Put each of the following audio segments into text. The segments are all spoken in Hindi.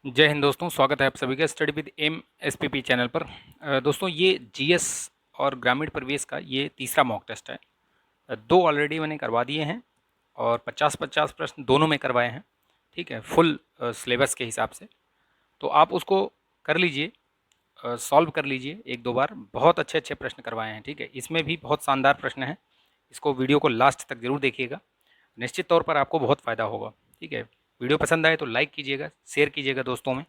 जय हिंद दोस्तों, स्वागत है आप सभी का study with M SPP channel पर। दोस्तों ये जीएस और ग्रामीण परिवेश का ये तीसरा मॉक टेस्ट है। दो ऑलरेडी मैंने करवा दिए हैं और 50-50 प्रश्न दोनों में करवाए हैं। ठीक है, फुल सिलेबस के हिसाब से। तो आप उसको कर लीजिए, सॉल्व कर लीजिए एक दो बार। बहुत अच्छे अच्छे प्रश्न करवाए हैं। ठीक है, इसमें भी बहुत शानदार प्रश्न हैं। इसको वीडियो को लास्ट तक जरूर देखिएगा, निश्चित तौर पर आपको बहुत फ़ायदा होगा। ठीक है, वीडियो पसंद आए तो लाइक कीजिएगा, शेयर कीजिएगा दोस्तों में,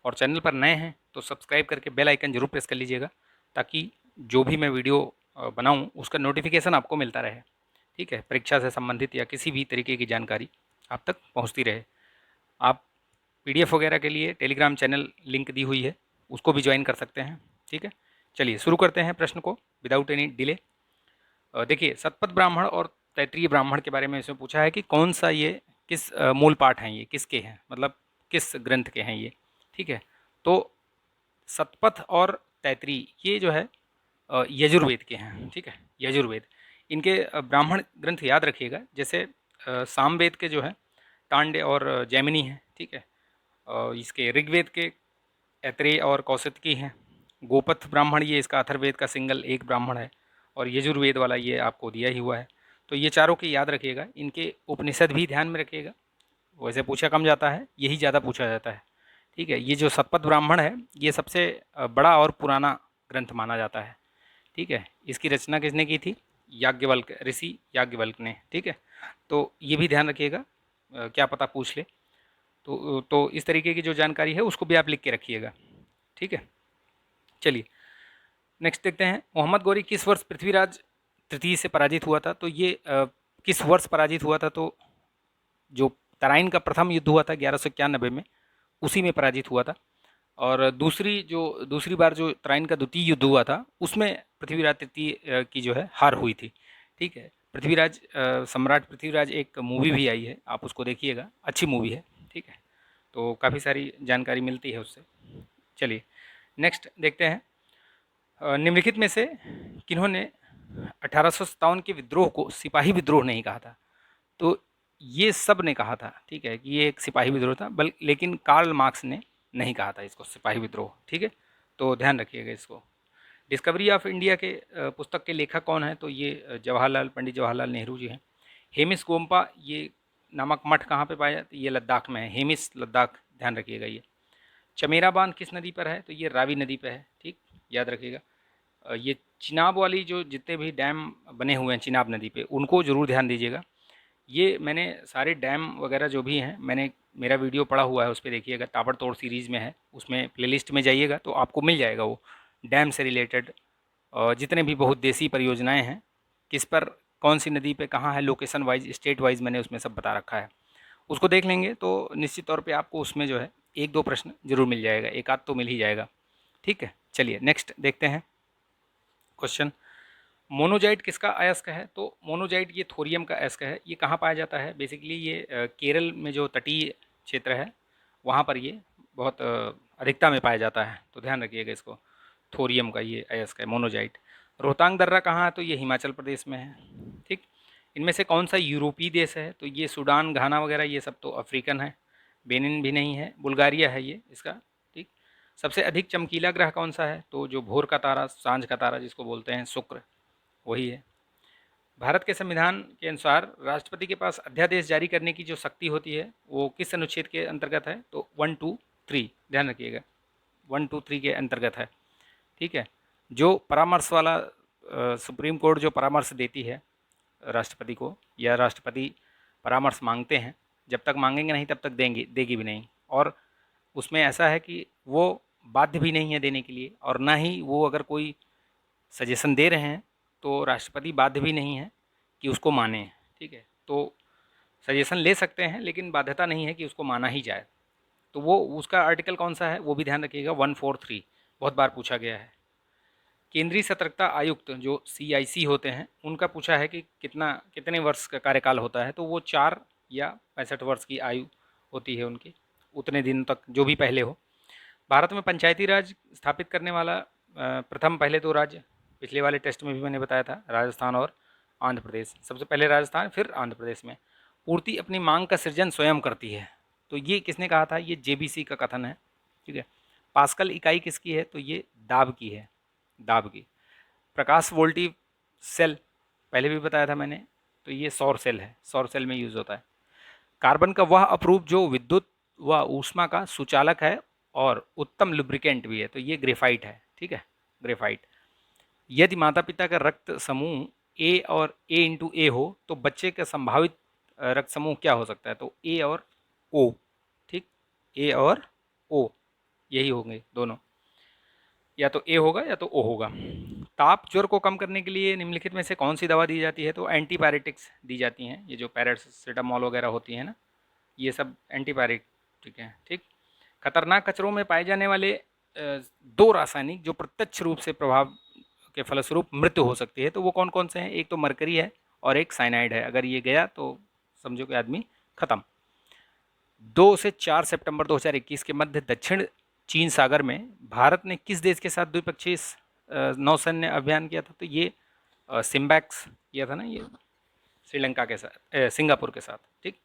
और चैनल पर नए हैं तो सब्सक्राइब करके बेल आइकन जरूर प्रेस कर लीजिएगा, ताकि जो भी मैं वीडियो बनाऊं उसका नोटिफिकेशन आपको मिलता रहे। ठीक है, परीक्षा से संबंधित या किसी भी तरीके की जानकारी आप तक पहुंचती रहे। आप पीडीएफ वगैरह के लिए टेलीग्राम चैनल लिंक दी हुई है, उसको भी ज्वाइन कर सकते हैं। ठीक है, चलिए शुरू करते हैं प्रश्न को विदाउट एनी डिले। देखिए, शतपथ ब्राह्मण और तैत्रीय ब्राह्मण के बारे में इसमें पूछा है कि कौन सा ये किस मूल पाठ हैं, ये किसके हैं, मतलब किस ग्रंथ के हैं ये। ठीक है, तो शतपथ और तैतरीय ये जो है यजुर्वेद के हैं। ठीक है, यजुर्वेद, इनके ब्राह्मण ग्रंथ याद रखिएगा। जैसे सामवेद के जो है तांडे और जैमिनी हैं। ठीक है, इसके ऋग्वेद के ऐत्रेय और कौशिकी हैं। गोपथ ब्राह्मण ये इसका अथर्ववेद का सिंगल एक ब्राह्मण है, और यजुर्वेद वाला ये आपको दिया ही हुआ है। तो ये चारों की याद रखिएगा। इनके उपनिषद भी ध्यान में रखिएगा, वैसे पूछा कम जाता है, यही ज़्यादा पूछा जाता है। ठीक है, ये जो शतपथ ब्राह्मण है ये सबसे बड़ा और पुराना ग्रंथ माना जाता है। ठीक है, इसकी रचना किसने की थी? याज्ञवल्क, ऋषि याज्ञवल्क ने। ठीक है, तो ये भी ध्यान रखिएगा, क्या पता पूछ ले। तो इस तरीके की जो जानकारी है उसको भी आप लिख के रखिएगा। ठीक है, चलिए नेक्स्ट देखते हैं। मोहम्मद गौरी किस वर्ष पृथ्वीराज तृतीय से पराजित हुआ था? तो ये किस वर्ष पराजित हुआ था? तो जो तराइन का प्रथम युद्ध हुआ था 1191 में, उसी में पराजित हुआ था। और दूसरी बार जो तराइन का द्वितीय युद्ध हुआ था उसमें पृथ्वीराज तृतीय की जो है हार हुई थी। ठीक है, पृथ्वीराज सम्राट पृथ्वीराज एक मूवी भी आई है, आप उसको देखिएगा, अच्छी मूवी है। ठीक है, तो काफ़ी सारी जानकारी मिलती है उससे। चलिए नेक्स्ट देखते हैं। निम्नलिखित में से किन्होंने 1857 के विद्रोह को सिपाही विद्रोह नहीं कहा था? तो ये सब ने कहा था। ठीक है, कि ये एक सिपाही विद्रोह था, लेकिन कार्ल मार्क्स ने नहीं कहा था इसको सिपाही विद्रोह। ठीक है, तो ध्यान रखिएगा इसको। डिस्कवरी ऑफ इंडिया के पुस्तक के लेखक कौन है? तो ये पंडित जवाहरलाल नेहरू जी हैं। हेमिस गोम्पा ये नामक मठ कहाँ पे पाया जाता है? ये लद्दाख में है, हेमिस लद्दाख, ध्यान रखिएगा ये। चमेरा बांध किस नदी पर है? तो ये रावी नदी पर है। ठीक, याद रखिएगा। ये चिनाब वाली जो जितने भी डैम बने हुए हैं चिनाब नदी पे, उनको ज़रूर ध्यान दीजिएगा। ये मैंने सारे डैम वगैरह जो भी हैं, मैंने मेरा वीडियो पड़ा हुआ है, उस पर देखिएगा, ताबड़तोड़ सीरीज़ में है, उसमें प्लेलिस्ट में जाइएगा तो आपको मिल जाएगा वो डैम से रिलेटेड जितने भी बहुत देसी परियोजनाएं हैं, किस पर कौन सी नदी पे कहाँ है, लोकेशन वाइज स्टेट वाइज मैंने उसमें सब बता रखा है। उसको देख लेंगे तो निश्चित तौर पे आपको उसमें जो है एक दो प्रश्न जरूर मिल जाएगा, एक आध तो मिल ही जाएगा। ठीक है, चलिए नेक्स्ट देखते हैं क्वेश्चन। मोनोजाइट किसका अयस्क है? तो मोनोजाइट ये थोरियम का अयस्क है। ये कहाँ पाया जाता है? बेसिकली ये केरल में जो तटीय क्षेत्र है वहाँ पर ये बहुत अधिकता में पाया जाता है, तो ध्यान रखिएगा इसको। थोरियम का ये अयस्क है मोनोजाइट। रोहतांग दर्रा कहाँ है? तो ये हिमाचल प्रदेश में है। ठीक, इनमें से कौन सा यूरोपीय देश है? तो ये सूडान, घाना वगैरह ये सब तो अफ्रीकन है। बेनिन भी नहीं है, बुल्गारिया है ये इसका। ठीक, सबसे अधिक चमकीला ग्रह कौन सा है? तो जो भोर का तारा, सांझ का तारा जिसको बोलते हैं, शुक्र, वही है। भारत के संविधान के अनुसार राष्ट्रपति के पास अध्यादेश जारी करने की जो शक्ति होती है वो किस अनुच्छेद के अंतर्गत है? तो 1, 2, 3, ध्यान रखिएगा, 1, 2, 3 के अंतर्गत है। ठीक है, जो परामर्श वाला सुप्रीम कोर्ट जो परामर्श देती है राष्ट्रपति को, या राष्ट्रपति परामर्श मांगते हैं, जब तक मांगेंगे नहीं तब तक देगी भी नहीं। और उसमें ऐसा है कि वो बाध्य भी नहीं है देने के लिए, और ना ही वो अगर कोई सजेशन दे रहे हैं तो राष्ट्रपति बाध्य भी नहीं है कि उसको माने। ठीक है, तो सजेशन ले सकते हैं लेकिन बाध्यता नहीं है कि उसको माना ही जाए। तो वो उसका आर्टिकल कौन सा है वो भी ध्यान रखिएगा, 143, बहुत बार पूछा गया है। केंद्रीय सतर्कता आयुक्त जो CIC होते हैं उनका पूछा है कि कितने वर्ष का कार्यकाल होता है? तो वो 4 या 65 वर्ष की आयु होती है उनकी, उतने दिन तक जो भी पहले हो। भारत में पंचायती राज स्थापित करने वाला प्रथम पहले तो राज्य, पिछले वाले टेस्ट में भी मैंने बताया था, राजस्थान और आंध्र प्रदेश। सबसे पहले राजस्थान, फिर आंध्र प्रदेश में। पूर्ति अपनी मांग का सृजन स्वयं करती है। तो ये किसने कहा था? ये जेबीसी का कथन है, ठीक है। पास्कल इकाई किसकी है? तो ये दाब की है, दाब की। प्रकाश वोल्टी सेल पहले भी बताया था मैंने, तो ये सौर सेल है, सौर सेल में यूज होता है। कार्बन का वह अपरूप जो विद्युत व ऊष्मा का सुचालक है और उत्तम लुब्रिकेंट भी है, तो ये ग्रेफाइट है, ठीक है, ग्रेफाइट। यदि माता पिता का रक्त समूह ए और ए इंटू ए हो तो बच्चे का संभावित रक्त समूह क्या हो सकता है? तो ए और ओ, ठीक, ए और ओ यही होंगे दोनों, या तो ए होगा या तो ओ होगा। ताप ज्वर को कम करने के लिए निम्नलिखित में से कौन सी दवा दी जाती है? तो एंटीपायरेटिक्स दी जाती हैं, ये जो पैरासीटामोल वगैरह होती है ना, ये सब एंटीपायरेटिक हैं, ठीक। खतरनाक कचरों में पाए जाने वाले दो रासायनिक जो प्रत्यक्ष रूप से प्रभाव के फलस्वरूप मृत्यु हो सकती है, तो वो कौन कौन से हैं? एक तो मरकरी है और एक साइनाइड है। अगर ये गया तो समझो कि आदमी खत्म। 2 से 4 सितंबर 2021 के मध्य दक्षिण चीन सागर में भारत ने किस देश के साथ द्विपक्षीय नौसैन्य अभियान किया था? तो ये सिम्बैक्स किया था ना, ये श्रीलंका के साथ, सिंगापुर के साथ, ठीक।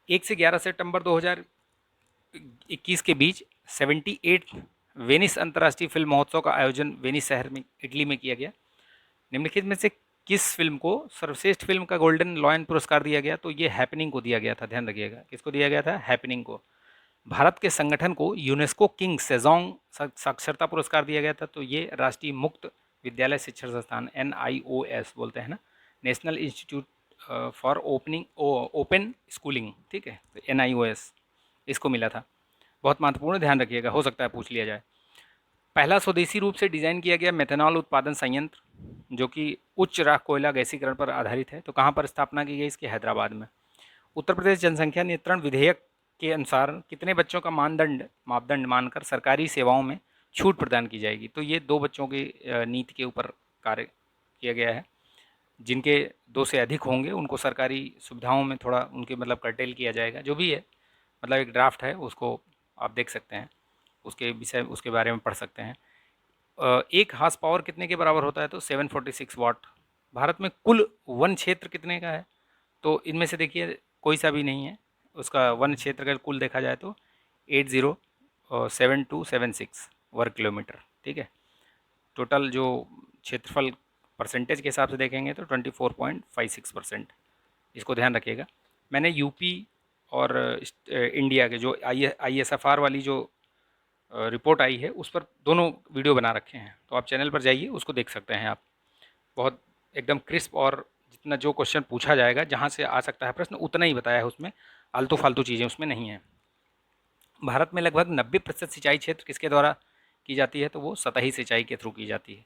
1 से 11 सितंबर 2021 के बीच 78 वेनिस अंतर्राष्ट्रीय फिल्म महोत्सव का आयोजन वेनिस शहर में इटली में किया गया। निम्नलिखित में से किस फिल्म को सर्वश्रेष्ठ फिल्म का गोल्डन लॉयन पुरस्कार दिया गया? तो ये हैपनिंग को दिया गया था, ध्यान रखिएगा, किसको दिया गया था? हैपनिंग को। भारत के संगठन को यूनेस्को किंग सेजोंग साक्षरता पुरस्कार दिया गया था, तो ये राष्ट्रीय मुक्त विद्यालय शिक्षण संस्थान NIOS बोलते हैं ना, national institute for open schooling, ठीक है, तो NIOS इसको मिला था। बहुत महत्वपूर्ण, ध्यान रखिएगा, हो सकता है पूछ लिया जाए। पहला स्वदेशी रूप से डिजाइन किया गया मेथनॉल उत्पादन संयंत्र जो कि उच्च राख कोयला गैसीकरण पर आधारित है, तो कहाँ पर स्थापना की गई इसकी? हैदराबाद में। उत्तर प्रदेश जनसंख्या नियंत्रण विधेयक के अनुसार कितने बच्चों का मापदंड मानकर सरकारी सेवाओं में छूट प्रदान की जाएगी? तो ये 2 बच्चों की नीति के ऊपर कार्य किया गया है। जिनके 2 से अधिक होंगे उनको सरकारी सुविधाओं में थोड़ा उनके मतलब कर्टेल किया जाएगा, जो भी है, मतलब एक ड्राफ्ट है, उसको आप देख सकते हैं, उसके विषय उसके बारे में पढ़ सकते हैं। 1 हार्स पावर कितने के बराबर होता है? तो 746 वाट। भारत में कुल वन क्षेत्र कितने का है? तो इनमें से देखिए कोई सा भी नहीं है, उसका वन क्षेत्र का कुल देखा जाए तो 807276 वर्ग किलोमीटर, ठीक है। टोटल जो क्षेत्रफल परसेंटेज के हिसाब से देखेंगे तो 24.56%, इसको ध्यान रखिएगा। मैंने यूपी और इंडिया के जो ISFR वाली जो रिपोर्ट आई है उस पर दोनों वीडियो बना रखे हैं, तो आप चैनल पर जाइए, उसको देख सकते हैं आप। बहुत एकदम क्रिस्प, और जितना जो क्वेश्चन पूछा जाएगा जहाँ से आ सकता है प्रश्न उतना ही बताया है उसमें, आलतू फालतू चीज़ें उसमें नहीं हैं। भारत में लगभग 90% सिंचाई क्षेत्र किसके द्वारा की जाती है? तो वो सतही सिंचाई के थ्रू की जाती है।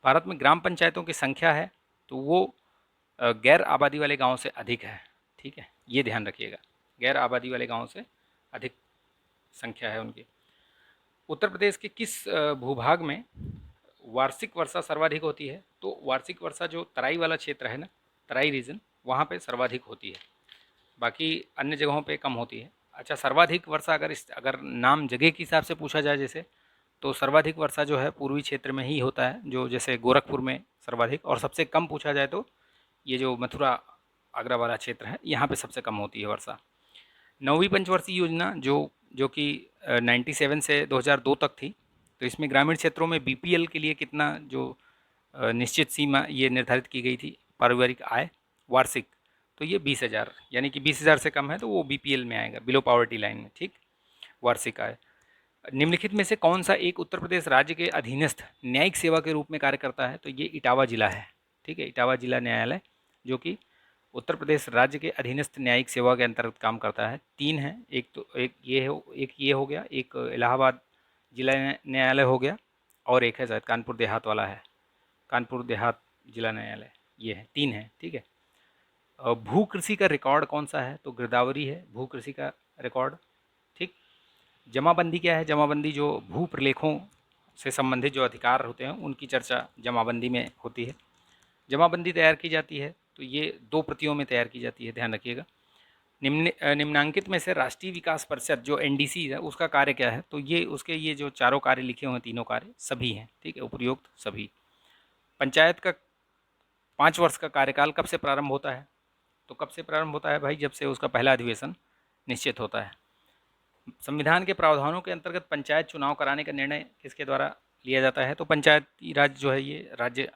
भारत में ग्राम पंचायतों की संख्या है तो वो गैर आबादी वाले गाँव से अधिक है, ठीक है, ये ध्यान रखिएगा, गैर आबादी वाले गाँव से अधिक संख्या है उनकी। उत्तर प्रदेश के किस भूभाग में वार्षिक वर्षा सर्वाधिक होती है? तो वार्षिक वर्षा जो तराई वाला क्षेत्र है ना, तराई रीजन, वहाँ पे सर्वाधिक होती है, बाकी अन्य जगहों पे कम होती है। अच्छा, सर्वाधिक वर्षा अगर नाम जगह के हिसाब से पूछा जाए जैसे, तो सर्वाधिक वर्षा जो है पूर्वी क्षेत्र में ही होता है, जो जैसे गोरखपुर में सर्वाधिक, और सबसे कम पूछा जाए तो ये जो मथुरा आगरा वाला क्षेत्र है यहाँ पे सबसे कम होती है वर्षा। 9वीं पंचवर्षीय योजना जो जो कि 97 से 2002 तक थी, तो इसमें ग्रामीण क्षेत्रों में BPL के लिए कितना जो निश्चित सीमा ये निर्धारित की गई थी पारिवारिक आय वार्षिक, तो ये 20,000, यानी कि 20,000 से कम है तो वो BPL में आएगा, बिलो पॉवर्टी लाइन में, ठीक, वार्षिक आय। निम्नलिखित में से कौन सा एक उत्तर प्रदेश राज्य के अधीनस्थ न्यायिक सेवा के रूप में कार्य करता है? तो ये इटावा जिला है, ठीक है, इटावा जिला न्यायालय जो कि उत्तर प्रदेश राज्य के अधीनस्थ न्यायिक सेवा के अंतर्गत काम करता है। 3 है, एक ये हो गया, एक इलाहाबाद जिला न्यायालय हो गया, और एक है शायद कानपुर देहात वाला है, कानपुर देहात जिला न्यायालय, ये है, 3 है, ठीक है। भू कृषि का रिकॉर्ड कौन सा है? तो गिरदावरी है भू कृषि का रिकॉर्ड, ठीक। जमाबंदी क्या है? जमाबंदी जो भू प्रलेखों से संबंधित जो अधिकार होते हैं उनकी चर्चा जमाबंदी में होती है। जमाबंदी तैयार की जाती है तो ये 2 प्रतियों में तैयार की जाती है, ध्यान रखिएगा। निम्नांकित में से राष्ट्रीय विकास परिषद जो NDC है उसका कार्य क्या है? तो ये उसके ये जो चारों कार्य लिखे हुए हैं, तीनों कार्य सभी हैं, ठीक है, उपयुक्त सभी। पंचायत का 5 वर्ष का कार्यकाल कब से प्रारंभ होता है? तो कब से प्रारंभ होता है भाई? जब से उसका पहला अधिवेशन निश्चित होता है। संविधान के प्रावधानों के अंतर्गत पंचायत चुनाव कराने का निर्णय किसके द्वारा लिया जाता है? तो पंचायती राज जो है ये राज्य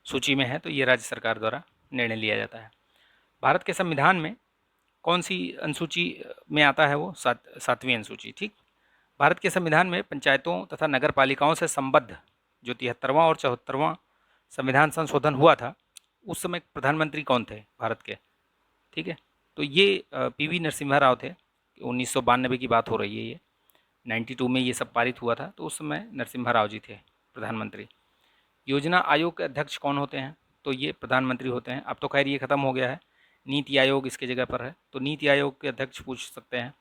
सूची में है, तो ये राज्य सरकार द्वारा निर्णय लिया जाता है। भारत के संविधान में कौन सी अनुसूची में आता है? वो सातवीं अनुसूची। ठीक, भारत के संविधान में पंचायतों तथा नगर पालिकाओं से संबद्ध जो 73वां और 74वां संविधान संशोधन हुआ था, उस समय प्रधानमंत्री कौन थे भारत के? ठीक है, तो ये पीवी नरसिम्हा राव थे। 1992 की बात हो रही है ये, 92 में ये सब पारित हुआ था, तो उस समय नरसिम्हा राव जी थे प्रधानमंत्री। योजना आयोग के अध्यक्ष कौन होते हैं? तो ये प्रधानमंत्री होते हैं। अब तो खैर ये खत्म हो गया है, नीति आयोग इसके जगह पर है, तो नीति आयोग के अध्यक्ष पूछ सकते हैं।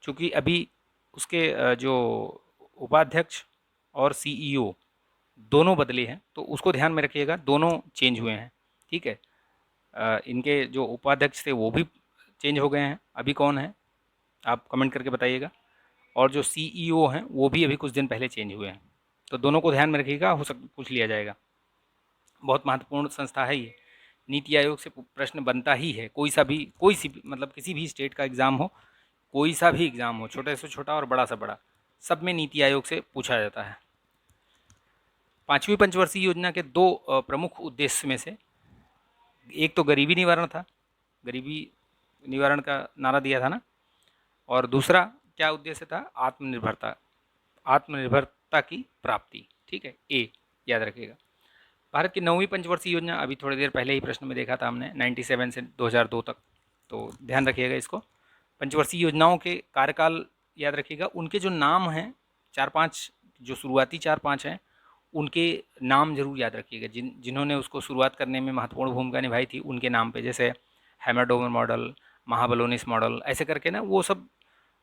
चूँकि अभी उसके जो उपाध्यक्ष और सीईओ दोनों बदले हैं, तो उसको ध्यान में रखिएगा, दोनों चेंज हुए हैं। ठीक है, इनके जो उपाध्यक्ष थे वो भी चेंज हो गए हैं। अभी कौन है आप कमेंट करके बताइएगा। और जो सीईओ हैं वो भी अभी कुछ दिन पहले चेंज हुए हैं, तो दोनों को ध्यान में रखिएगा, हो सक पूछ लिया जाएगा। बहुत महत्वपूर्ण संस्था है ये। नीति आयोग से प्रश्न बनता ही है, कोई सी भी मतलब किसी भी स्टेट का एग्ज़ाम हो, कोई सा भी एग्ज़ाम हो, छोटे से छोटा और बड़ा से बड़ा, सब में नीति आयोग से पूछा जाता है। 5वीं पंचवर्षीय योजना के दो प्रमुख उद्देश्य में से एक तो गरीबी निवारण था, गरीबी निवारण का नारा दिया था ना, और दूसरा क्या उद्देश्य था? आत्मनिर्भरता, आत्मनिर्भरता की प्राप्ति। ठीक है, ए याद रखिएगा। भारत की 9वीं पंचवर्षीय योजना, अभी थोड़ी देर पहले ही प्रश्न में देखा था हमने, 97 से 2002 तक, तो ध्यान रखिएगा इसको। पंचवर्षीय योजनाओं के कार्यकाल याद रखिएगा, उनके जो नाम हैं 4-5, जो शुरुआती 4-5 हैं, उनके नाम जरूर याद रखिएगा। जिन्होंने उसको शुरुआत करने में महत्वपूर्ण भूमिका निभाई थी, उनके नाम पे, जैसे हैमरडोवर मॉडल, महाबलोनिस मॉडल, ऐसे करके ना वो सब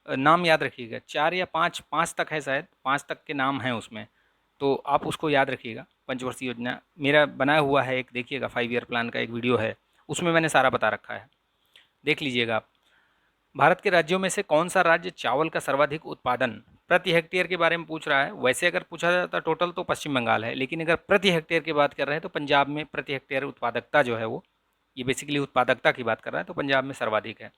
नाम याद रखिएगा। 4 या 5 तक है शायद, 5 तक के नाम हैं उसमें, तो आप उसको याद रखिएगा। पंचवर्षीय योजना मेरा बनाया हुआ है एक, देखिएगा 5 ईयर प्लान का एक वीडियो है, उसमें मैंने सारा बता रखा है, देख लीजिएगा आप। भारत के राज्यों में से कौन सा राज्य चावल का सर्वाधिक उत्पादन प्रति हेक्टेयर के बारे में पूछ रहा है? वैसे अगर पूछा जाता टोटल तो पश्चिम बंगाल है, लेकिन अगर प्रति हेक्टेयर की बात कर रहे हैं तो पंजाब में प्रति हेक्टेयर उत्पादकता जो है वो, ये बेसिकली उत्पादकता की बात कर रहा है, तो पंजाब में सर्वाधिक है।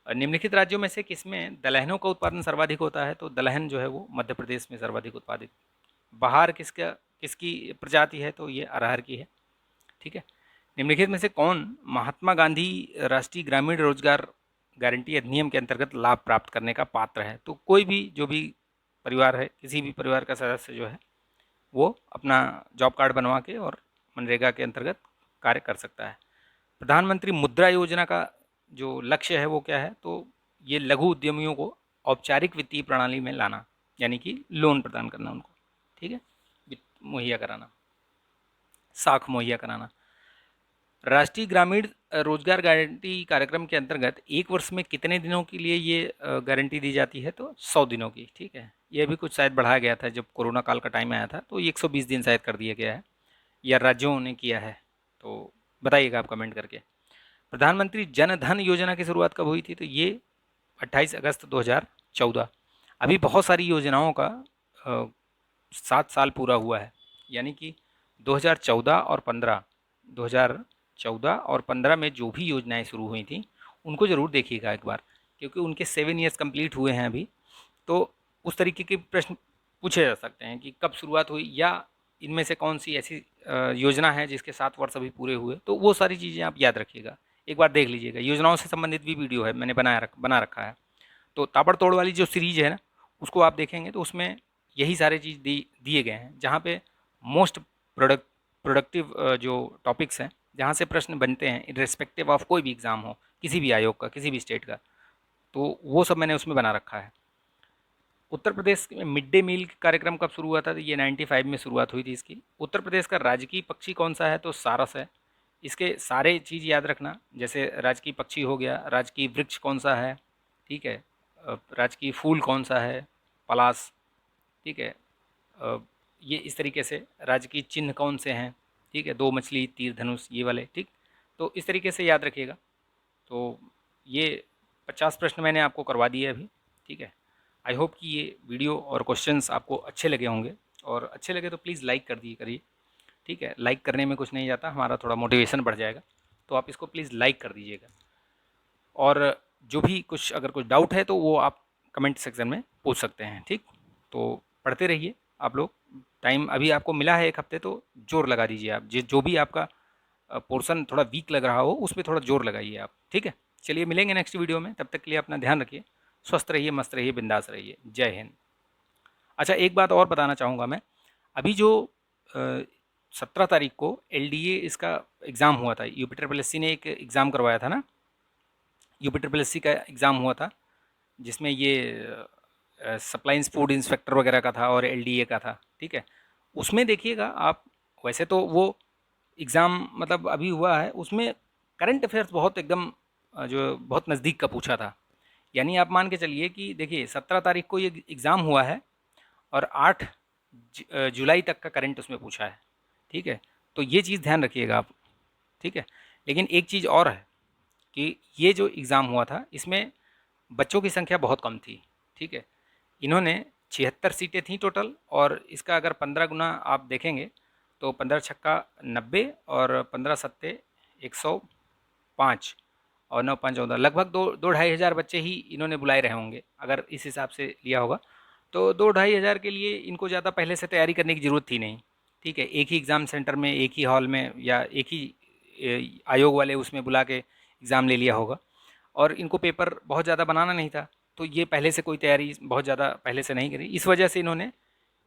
निम्नलिखित राज्यों में से किसमें दलहनों का उत्पादन सर्वाधिक होता है? तो दलहन जो है वो मध्य प्रदेश में सर्वाधिक उत्पादित। बहार किसकी प्रजाति है? तो ये अरहर की है। ठीक है, निम्नलिखित में से कौन महात्मा गांधी राष्ट्रीय ग्रामीण रोजगार गारंटी अधिनियम के अंतर्गत लाभ प्राप्त करने का पात्र है? तो कोई भी जो भी परिवार है, किसी भी परिवार का सदस्य जो है वो अपना जॉब कार्ड बनवा के और मनरेगा के अंतर्गत कार्य कर सकता है। प्रधानमंत्री मुद्रा योजना का जो लक्ष्य है वो क्या है? तो ये लघु उद्यमियों को औपचारिक वित्तीय प्रणाली में लाना, यानी कि लोन प्रदान करना उनको। ठीक है, वित्त मुहैया कराना, साख मुहैया कराना। राष्ट्रीय ग्रामीण रोजगार गारंटी कार्यक्रम के अंतर्गत एक वर्ष में कितने दिनों के लिए ये गारंटी दी जाती है? तो 100 दिनों की। ठीक है, ये भी कुछ शायद बढ़ाया गया था जब कोरोना काल का टाइम आया था, तो ये 120 दिन शायद कर दिया गया है, या राज्यों ने किया है, तो बताइएगा आप कमेंट करके। प्रधानमंत्री जन धन योजना की शुरुआत कब हुई थी? तो ये 28 अगस्त 2014। अभी बहुत सारी योजनाओं का 7 साल पूरा हुआ है, यानी कि 2014 और 15, 2014 और 15 में जो भी योजनाएं शुरू हुई थी उनको ज़रूर देखिएगा एक बार, क्योंकि उनके 7 ईयर्स कंप्लीट हुए हैं अभी, तो उस तरीके के प्रश्न पूछे जा सकते हैं कि कब शुरुआत हुई, या इनमें से कौन सी ऐसी योजना है जिसके 7 वर्ष अभी पूरे हुए, तो वो सारी चीज़ें आप याद रखिएगा, एक बार देख लीजिएगा। योजनाओं से संबंधित भी वीडियो है, मैंने बना रखा है। तो ताबड़तोड़ वाली जो सीरीज है ना, उसको आप देखेंगे तो उसमें यही सारे चीज़ दिए गए हैं, जहाँ पे मोस्ट प्रोडक्टिव जो टॉपिक्स हैं, जहाँ से प्रश्न बनते हैं इर्रेस्पेक्टिव ऑफ कोई भी एग्ज़ाम हो, किसी भी आयोग का, किसी भी स्टेट का, तो वो सब मैंने उसमें बना रखा है। उत्तर प्रदेश में मिड डे मील कार्यक्रम कब शुरू हुआ था? तो ये 95 में शुरुआत हुई थी इसकी। उत्तर प्रदेश का राजकीय पक्षी कौन सा है? तो सारस है। इसके सारे चीज़ याद रखना, जैसे राजकीय पक्षी हो गया, राजकीय वृक्ष कौन सा है, ठीक है, राजकीय फूल कौन सा है, पलाश, ठीक है, ये इस तरीके से राजकीय चिन्ह कौन से हैं, ठीक है, 2 मछली, तीर धनुष, ये वाले, ठीक, तो इस तरीके से याद रखिएगा। तो ये 50 प्रश्न मैंने आपको करवा दिए अभी, ठीक है। आई होप कि ये वीडियो और क्वेश्चंस आपको अच्छे लगे होंगे, और अच्छे लगे तो प्लीज़ लाइक कर दिए करिए, ठीक है। लाइक करने में कुछ नहीं जाता, हमारा थोड़ा मोटिवेशन बढ़ जाएगा, तो आप इसको प्लीज़ लाइक कर दीजिएगा। और जो भी कुछ अगर कुछ डाउट है तो वो आप कमेंट सेक्शन में पूछ सकते हैं। ठीक, तो पढ़ते रहिए आप लोग। टाइम अभी आपको मिला है 1 हफ्ते, तो जोर लगा दीजिए आप। जो भी आपका पोर्शन थोड़ा वीक लग रहा हो उस पर थोड़ा जोर लगाइए आप। ठीक है, चलिए मिलेंगे नेक्स्ट वीडियो में, तब तक के लिए अपना ध्यान रखिए, स्वस्थ रहिए, मस्त रहिए, बिंदास रहिए। जय हिंद। अच्छा, एक बात और बताना चाहूँगा मैं। अभी जो 17 तारीख को LDA इसका एग्ज़ाम हुआ था, यूपी ट्रिपल एस सी ने एक एग्ज़ाम करवाया था ना, यूपी ट्रिपल एस सी का एग्ज़ाम हुआ था, जिसमें ये सप्लाइंस फूड इंस्पेक्टर वगैरह का था और LDA का था। ठीक है, उसमें देखिएगा आप, वैसे तो वो एग्ज़ाम मतलब अभी हुआ है, उसमें करंट अफेयर्स बहुत एकदम जो बहुत नज़दीक का पूछा था। यानी आप मान के चलिए कि देखिए 17 तारीख को ये एग्ज़ाम हुआ है और 8 जुलाई तक का करंट उसमें पूछा है। ठीक है, तो ये चीज़ ध्यान रखिएगा आप। ठीक है, लेकिन एक चीज़ और है कि ये जो एग्ज़ाम हुआ था इसमें बच्चों की संख्या बहुत कम थी। ठीक है, इन्होंने 76 सीटें थी टोटल, और इसका अगर 15 गुना आप देखेंगे तो 15 छक्का 90 और 15 सत्ते 105 और 9 5 14, लगभग दो ढाई हज़ार बच्चे ही इन्होंने बुलाए रहे होंगे अगर इस हिसाब से लिया होगा। तो 2-2.5 हज़ार के लिए इनको ज़्यादा पहले से तैयारी करने की ज़रूरत थी नहीं। ठीक है, एक ही एग्ज़ाम सेंटर में, एक ही हॉल में, या एक ही आयोग वाले उसमें बुला के एग्ज़ाम ले लिया होगा, और इनको पेपर बहुत ज़्यादा बनाना नहीं था। तो ये पहले से कोई तैयारी बहुत ज़्यादा पहले से नहीं करी, इस वजह से इन्होंने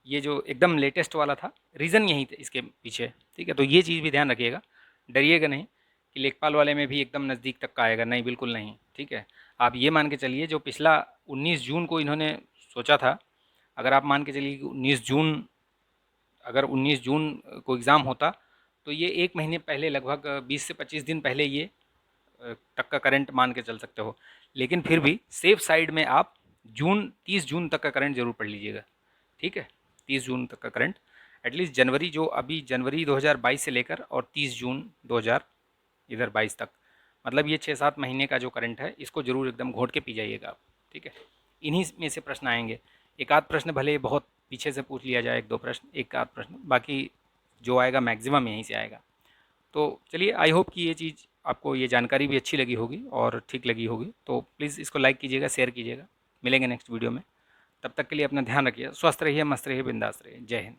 ये जो एकदम लेटेस्ट वाला था, रीज़न यही था इसके पीछे। ठीक है, तो ये चीज़ भी ध्यान रखिएगा, डरिएगा नहीं कि लेखपाल वाले में भी एकदम नज़दीक तक का आएगा, नहीं, बिल्कुल नहीं। ठीक है, आप ये मान के चलिए जो पिछला 19 जून को इन्होंने सोचा था, अगर आप मान के चलिए कि 19 जून, अगर 19 जून को एग्ज़ाम होता तो ये 1 महीने पहले, लगभग 20 से 25 दिन पहले ये तक का करंट मान के चल सकते हो। लेकिन फिर भी सेफ साइड में आप 30 जून तक का करंट जरूर पढ़ लीजिएगा। ठीक है, 30 जून तक का करंट, एटलीस्ट जनवरी, जो अभी जनवरी 2022 से लेकर और 30 जून 2022 तक, मतलब ये 6-7 महीने का जो करंट है, इसको जरूर एकदम घोट के पी जाइएगा आप। ठीक है, इन्हीं में से प्रश्न आएंगे। एक आध प्रश्न भले बहुत पीछे से पूछ लिया जाए, एक दो प्रश्न, एक आध प्रश्न, बाकी जो आएगा मैक्सिमम यहीं से आएगा। तो चलिए, आई होप कि ये चीज़ आपको, ये जानकारी भी अच्छी लगी होगी और ठीक लगी होगी। तो प्लीज़ इसको लाइक कीजिएगा, शेयर कीजिएगा। मिलेंगे नेक्स्ट वीडियो में, तब तक के लिए अपना ध्यान रखिए, स्वस्थ रहिए, मस्त रहिए, बिंदास रहिए। जय हिंद।